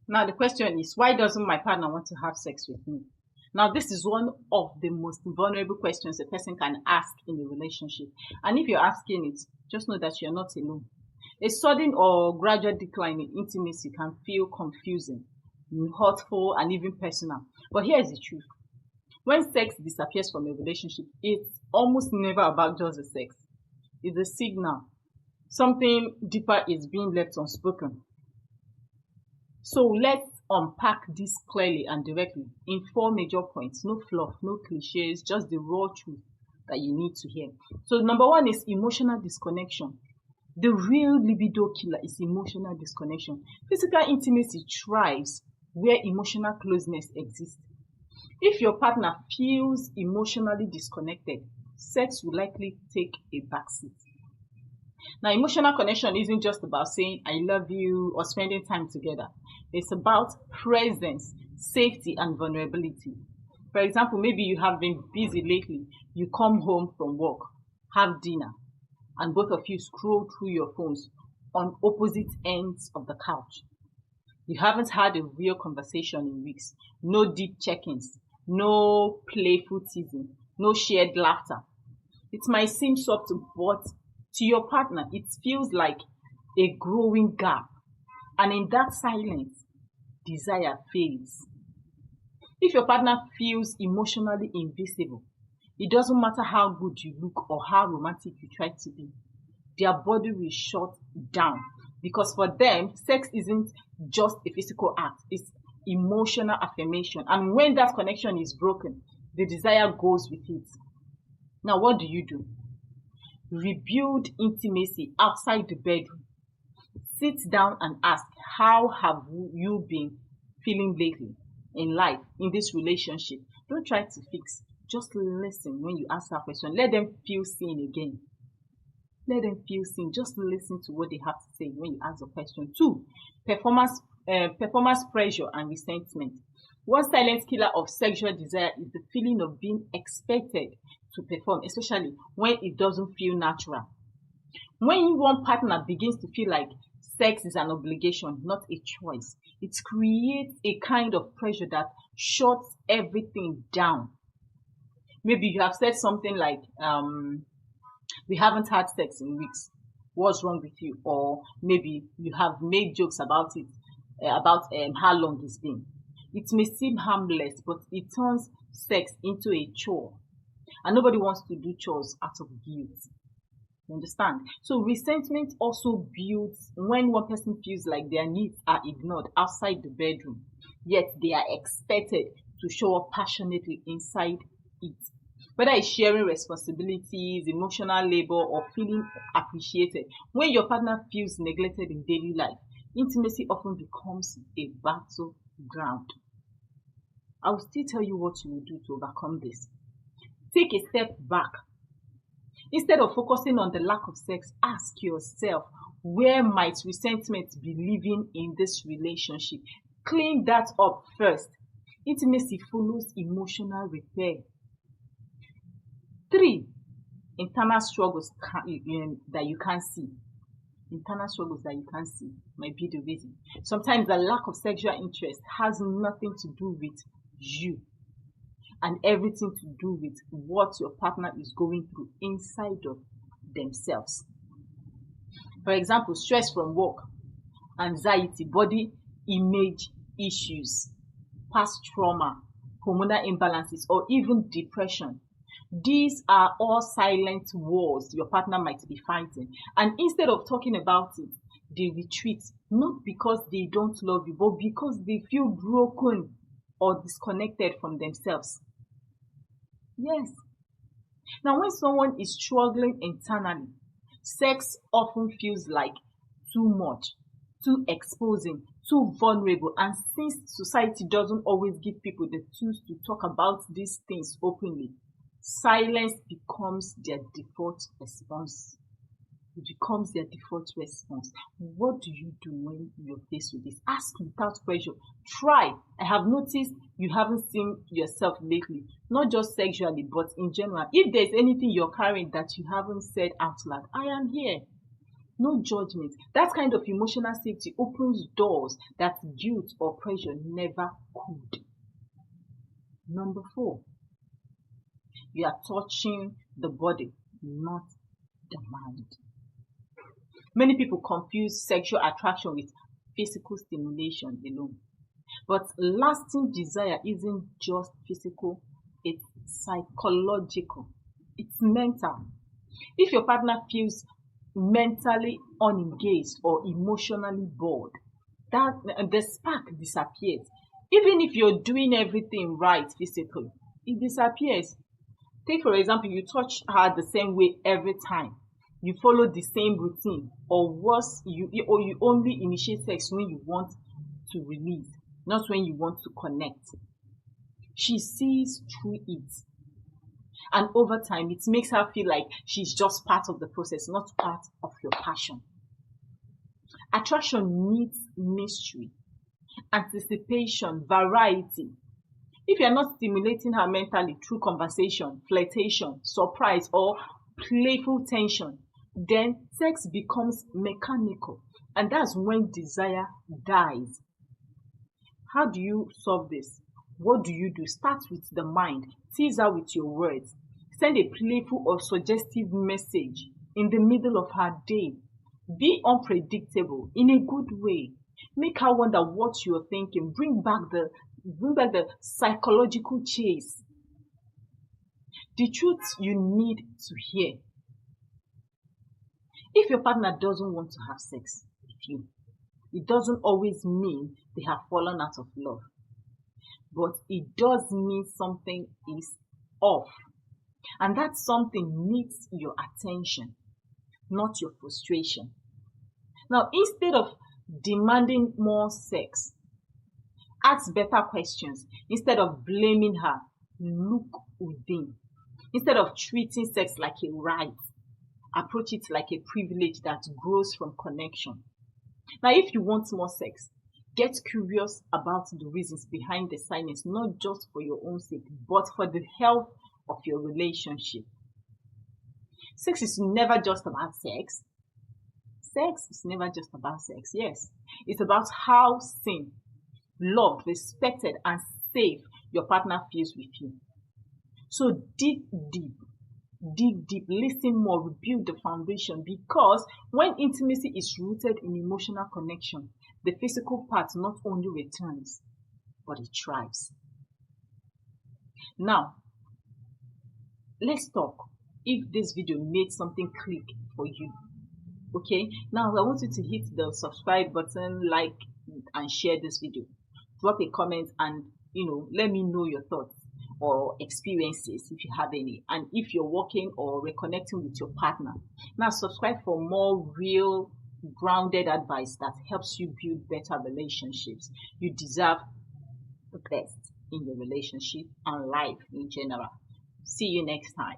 Now, the question is, why doesn't my partner want to have sex with me? Now, this is one of the most vulnerable questions a person can ask in a relationship. And if you're asking it, just know that you're not alone. A sudden or gradual decline in intimacy can feel confusing, hurtful, and even personal. But here's the truth. When sex disappears from a relationship, it's almost never about just the sex. It's a signal. Something deeper is being left unspoken. So let's unpack this clearly and directly in 4 major points. No fluff, no cliches, just the raw truth that you need to hear. So number 1 is emotional disconnection. The real libido killer is emotional disconnection. Physical intimacy thrives where emotional closeness exists. If your partner feels emotionally disconnected, sex will likely take a backseat. Now, emotional connection isn't just about saying I love you or spending time together. It's about presence, safety, and vulnerability. For example, maybe you have been busy lately. You come home from work, have dinner, and both of you scroll through your phones on opposite ends of the couch. You haven't had a real conversation in weeks. No deep check-ins, no playful teasing, no shared laughter. It might seem subtle, but to your partner, it feels like a growing gap. And in that silence, desire fades. If your partner feels emotionally invisible, it doesn't matter how good you look or how romantic you try to be. Their body will shut down. Because for them, sex isn't just a physical act. It's emotional affirmation. And when that connection is broken, the desire goes with it. Now, what do? Rebuild intimacy outside the bedroom. Sit down and ask, how have you been feeling lately in life, in this relationship? Don't try to fix. Just listen when you ask that question. Let them feel seen again. Let them feel seen. Just listen to what they have to say when you ask the question. 2, performance pressure and resentment. One silent killer of sexual desire is the feeling of being expected to perform, especially when it doesn't feel natural. When one partner begins to feel like sex is an obligation, not a choice, it creates a kind of pressure that shuts everything down. Maybe you have said something like, we haven't had sex in weeks. What's wrong with you? Or maybe you have made jokes about it, about how long it's been. It may seem harmless, but it turns sex into a chore. And nobody wants to do chores out of guilt. You understand? So resentment also builds when one person feels like their needs are ignored outside the bedroom, yet they are expected to show up passionately inside it. Whether it's sharing responsibilities, emotional labor, or feeling appreciated, when your partner feels neglected in daily life, intimacy often becomes a battleground. I will still tell you what you will do to overcome this. Take a step back. Instead of focusing on the lack of sex, ask yourself, where might resentment be living in this relationship? Clean that up first. Intimacy follows emotional repair. 3, internal struggles that you can't see. Internal struggles that you can't see might be the reason. Sometimes the lack of sexual interest has nothing to do with you and everything to do with what your partner is going through inside of themselves. For example, stress from work, anxiety, body image issues, past trauma, hormonal imbalances, or even depression. These are all silent wars your partner might be fighting. And instead of talking about it, they retreat, not because they don't love you, but because they feel broken or disconnected from themselves. Yes. Now, when someone is struggling internally, sex often feels like too much, too exposing, too vulnerable. And since society doesn't always give people the tools to talk about these things openly, silence becomes their default response. It becomes their default response. What do you do when you're faced with this? Ask without pressure. Try. I have noticed you haven't seen yourself lately, not just sexually, but in general. If there's anything you're carrying that you haven't said out loud, I am here. No judgment. That kind of emotional safety opens doors that guilt or pressure never could. Number 4, you are touching the body, not the mind. Many people confuse sexual attraction with physical stimulation alone. But lasting desire isn't just physical, it's psychological, it's mental. If your partner feels mentally unengaged or emotionally bored, that the spark disappears. Even if you're doing everything right physically, it disappears. Take for example, you touch her the same way every time. You follow the same routine, or worse, you only initiate sex when you want to release, not when you want to connect. She sees through it. And over time, it makes her feel like she's just part of the process, not part of your passion. Attraction needs mystery, anticipation, variety. If you're not stimulating her mentally through conversation, flirtation, surprise, or playful tension, then sex becomes mechanical. And that's when desire dies. How do you solve this? What do you do? Start with the mind. Tease her with your words. Send a playful or suggestive message in the middle of her day. Be unpredictable in a good way. Make her wonder what you're thinking. Bring back the psychological chase. The truth you need to hear. If your partner doesn't want to have sex with you, it doesn't always mean they have fallen out of love. But it does mean something is off. And that something needs your attention, not your frustration. Now, instead of demanding more sex, ask better questions. Instead of blaming her, look within. Instead of treating sex like a right, approach it like a privilege that grows from connection. Now, if you want more sex, get curious about the reasons behind the silence, not just for your own sake, but for the health of your relationship. Sex is never just about sex. Sex is never just about sex, yes. It's about how seen, loved, respected, and safe your partner feels with you. So dig deep, listen more, rebuild the foundation, because when intimacy is rooted in emotional connection, the physical part not only returns, but it thrives. Now, let's talk if this video made something click for you. Okay, now I want you to hit the subscribe button, like and share this video. Drop a comment and let me know your thoughts or experiences if you have any, and if you're working or reconnecting with your partner. Now subscribe for more real grounded advice that helps you build better relationships. You deserve the best in your relationship and life in general. See you next time.